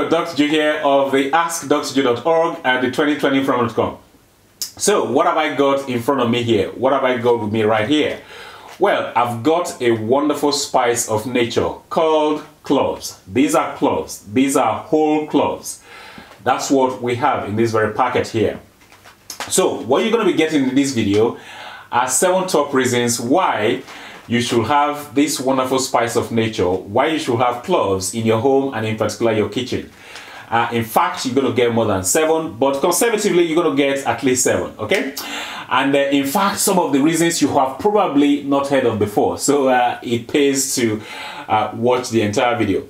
Hello, Dr. Ju here of the AskDrJu.org and the 2020from.com. So, what have I got in front of me here? What have I got with me right here? Well, I've got a wonderful spice of nature called cloves. These are cloves. These are whole cloves. That's what we have in this very packet here. So, what you're going to be getting in this video are 7 top reasons why you should have this wonderful spice of nature, why you should have cloves in your home and in particular your kitchen. In fact, you're going to get more than 7, but conservatively, you're going to get at least 7, okay? And in fact, some of the reasons you have probably not heard of before. So it pays to watch the entire video.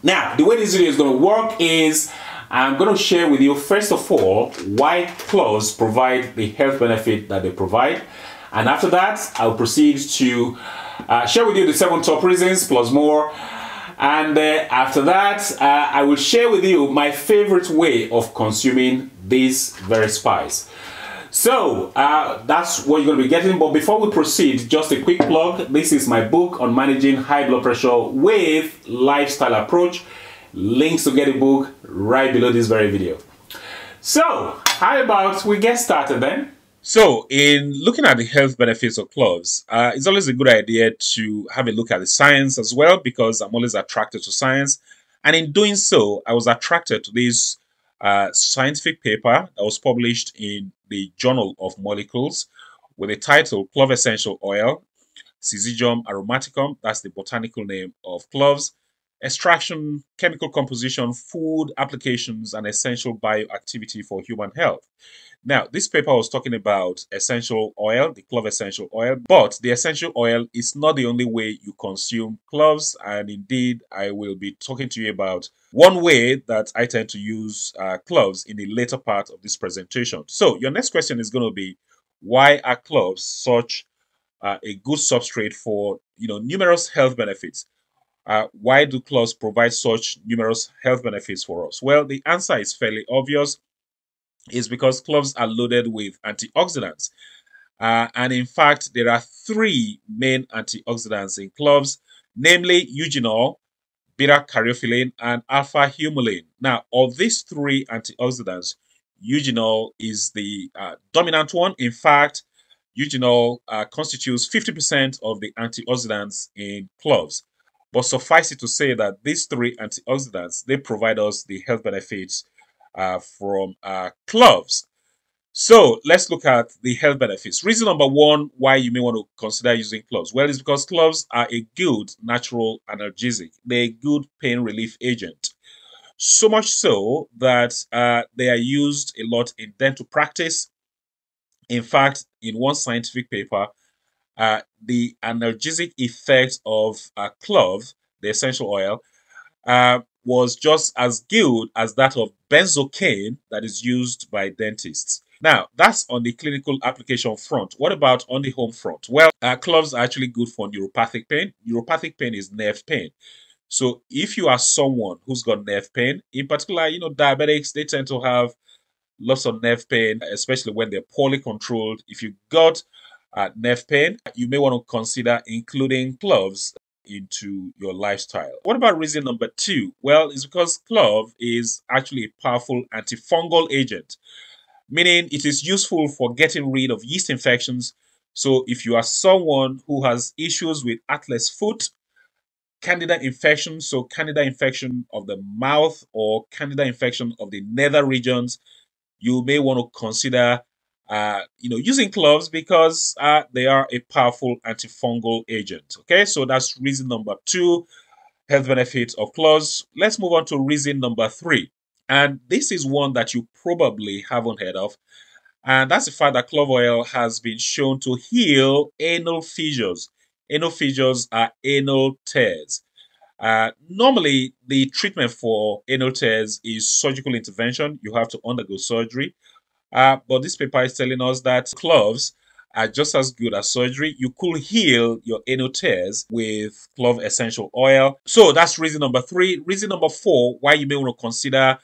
Now, the way this video is going to work is I'm going to share with you, first of all, why cloves provide the health benefit that they provide. And after that, I'll proceed to share with you the 7 top reasons plus more. And after that, I will share with you my favorite way of consuming this very spice. So that's what you're going to be getting. But before we proceed, just a quick plug. This is my book on managing high blood pressure with lifestyle approach. Links to get a book right below this very video. So how about we get started then? So, in looking at the health benefits of cloves, it's always a good idea to have a look at the science as well, because I'm always attracted to science. And in doing so, I was attracted to this scientific paper that was published in the Journal of Molecules with the title Clove Essential Oil, Syzygium aromaticum, that's the botanical name of cloves, extraction, chemical composition, food applications, and essential bioactivity for human health. Now, this paper was talking about essential oil, the clove essential oil, but the essential oil is not the only way you consume cloves. And indeed, I will be talking to you about one way that I tend to use cloves in the later part of this presentation. So your next question is going to be, why are cloves such a good substrate for numerous health benefits? Why do cloves provide such numerous health benefits for us? Well, the answer is fairly obvious. Is because cloves are loaded with antioxidants. And in fact, there are 3 main antioxidants in cloves, namely eugenol, beta-caryophyllene, and alpha-humulene. Now, of these 3 antioxidants, eugenol is the dominant one. In fact, eugenol constitutes 50% of the antioxidants in cloves. But suffice it to say that these 3 antioxidants, they provide us the health benefits from cloves. So let's look at the health benefits. Reason number 1 why you may want to consider using cloves. Well, it's because cloves are a good natural analgesic. They're a good pain relief agent. So much so that they are used a lot in dental practice. In fact, in one scientific paper, the analgesic effect of clove, the essential oil, was just as good as that of benzocaine that is used by dentists. Now, that's on the clinical application front. What about on the home front? Well, cloves are actually good for neuropathic pain. Neuropathic pain is nerve pain. So if you are someone who's got nerve pain, in particular, diabetics, they tend to have lots of nerve pain, especially when they're poorly controlled. If you got nerve pain, you may want to consider including cloves into your lifestyle. What about reason number 2? Well, it's because clove is actually a powerful antifungal agent, meaning it is useful for getting rid of yeast infections. So if you are someone who has issues with atlas foot, candida infection, so candida infection of the mouth or candida infection of the nether regions, you may want to consider using cloves because they are a powerful antifungal agent. Okay, so that's reason number 2, health benefits of cloves. Let's move on to reason number 3. And this is one that you probably haven't heard of. And that's the fact that clove oil has been shown to heal anal fissures. Anal fissures are anal tears. Normally, the treatment for anal tears is surgical intervention. You have to undergo surgery. But this paper is telling us that cloves are just as good as surgery. You could heal your anal tears with clove essential oil. So that's reason number 3. Reason number 4 why you may want to consider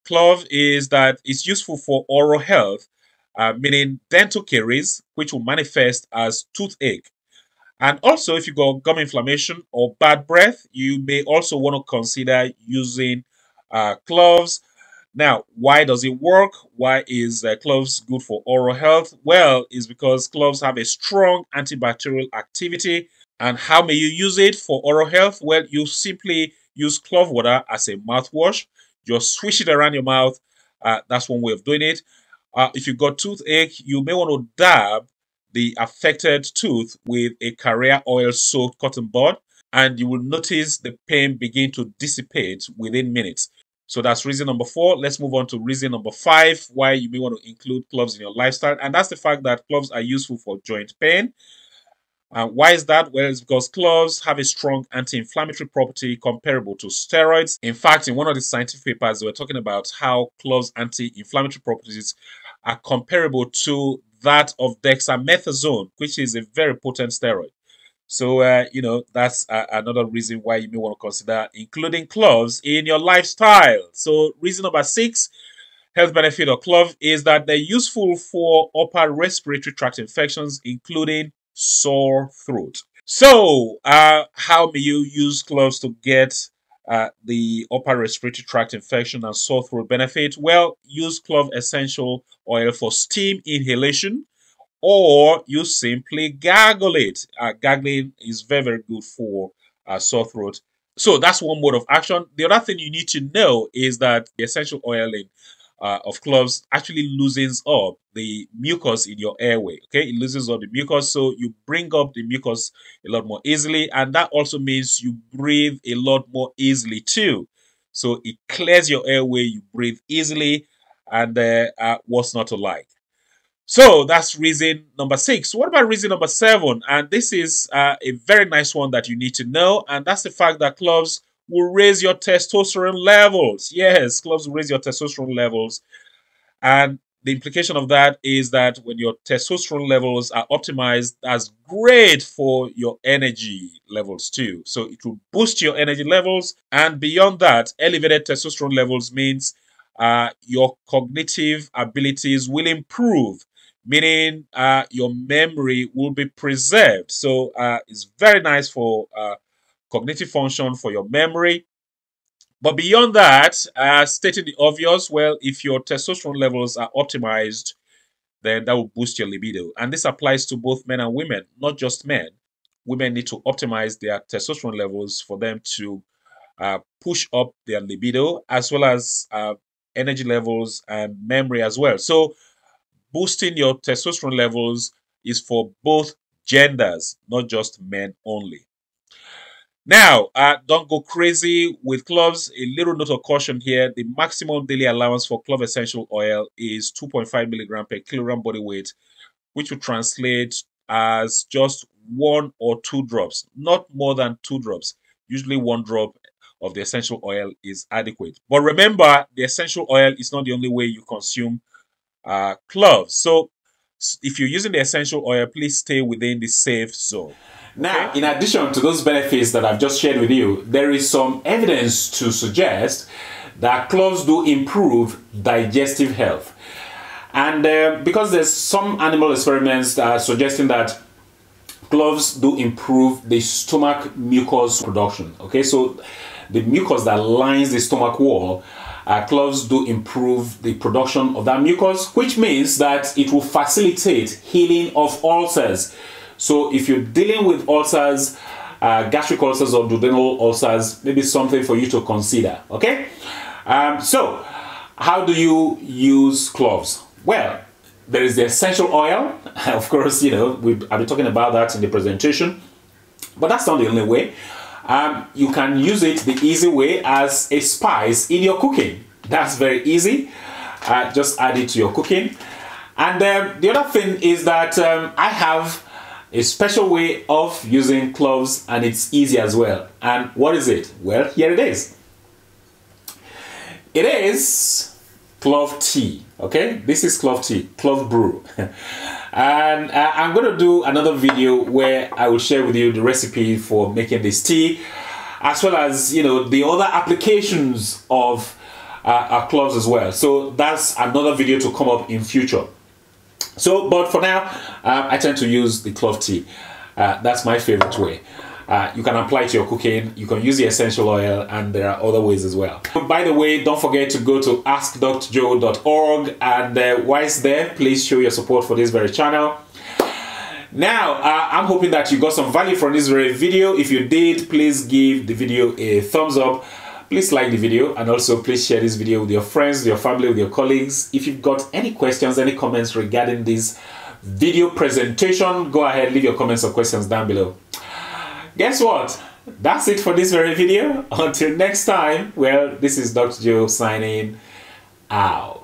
clove is that it's useful for oral health, meaning dental caries, which will manifest as toothache. And also, if you got gum inflammation or bad breath, you may also want to consider using cloves. Now, why does it work? Why is cloves good for oral health? Well, it's because cloves have a strong antibacterial activity. And how may you use it for oral health? Well, you simply use clove water as a mouthwash. Just swish it around your mouth. That's one way of doing it. If you've got toothache, you may want to dab the affected tooth with a carrier oil soaked cotton bud, and you will notice the pain begin to dissipate within minutes. So that's reason number 4. Let's move on to reason number 5, why you may want to include cloves in your lifestyle. And that's the fact that cloves are useful for joint pain. Why is that? Well, it's because cloves have a strong anti-inflammatory property comparable to steroids. In fact, in one of the scientific papers, they were talking about how cloves' anti-inflammatory properties are comparable to that of dexamethasone, which is a very potent steroid. So, that's another reason why you may want to consider including cloves in your lifestyle. So, reason number 6, health benefit of clove, is that they're useful for upper respiratory tract infections, including sore throat. So, how may you use cloves to get the upper respiratory tract infection and sore throat benefit? Well, use clove essential oil for steam inhalation, or you simply gargle it. Gargling is very, very good for sore throat. So that's one mode of action. The other thing you need to know is that the essential oiling of cloves actually loosens up the mucus in your airway. Okay, it loosens up the mucus, so you bring up the mucus a lot more easily, and that also means you breathe a lot more easily too. So it clears your airway, you breathe easily, and what's not to like. So that's reason number 6. What about reason number 7? And this is a very nice one that you need to know. And that's the fact that cloves will raise your testosterone levels. Yes, cloves will raise your testosterone levels. And the implication of that is that when your testosterone levels are optimized, that's great for your energy levels too. So it will boost your energy levels. And beyond that, elevated testosterone levels means your cognitive abilities will improve, meaning your memory will be preserved. So it's very nice for cognitive function, for your memory. But beyond that, stating the obvious, well, if your testosterone levels are optimized, then that will boost your libido. And this applies to both men and women, not just men. Women need to optimize their testosterone levels for them to push up their libido, as well as energy levels and memory as well. So boosting your testosterone levels is for both genders, not just men only. Now, don't go crazy with cloves. A little note of caution here. The maximum daily allowance for clove essential oil is 2.5 milligram per kilogram body weight, which will translate as just 1 or 2 drops, not more than 2 drops. Usually 1 drop of the essential oil is adequate. But remember, the essential oil is not the only way you consume cloves. So if you're using the essential oil, please stay within the safe zone. Now, in addition to those benefits that I've just shared with you, there is some evidence to suggest that cloves do improve digestive health. And because there's some animal experiments suggesting that cloves do improve the stomach mucus production. Okay, so the mucus that lines the stomach wall, cloves do improve the production of that mucus, which means that it will facilitate healing of ulcers. So if you're dealing with ulcers, gastric ulcers or duodenal ulcers, maybe something for you to consider. Okay, so how do you use cloves? Well, there is the essential oil. Of course, I've been talking about that in the presentation, but that's not the only way. You can use it the easy way as a spice in your cooking. That's very easy. Just add it to your cooking. And the other thing is that I have a special way of using cloves, and it's easy as well. And what is it? Well, here it is. It is clove tea. Okay, this is clove tea, clove brew. And I'm going to do another video where I will share with you the recipe for making this tea, as well as the other applications of cloves as well. So that's another video to come up in future. So, but for now, I tend to use the clove tea. That's my favorite way. You can apply it to your cooking. You can use the essential oil, and there are other ways as well. By the way, don't forget to go to askdrjoe.org, and whilst there, please show your support for this very channel. Now, I'm hoping that you got some value from this very video. If you did, please give the video a thumbs up. Please like the video, and also please share this video with your friends, with your family, with your colleagues. If you've got any questions, any comments regarding this video presentation, go ahead, leave your comments or questions down below. Guess what? That's it for this very video. Until next time, well, this is Dr. Joe signing out.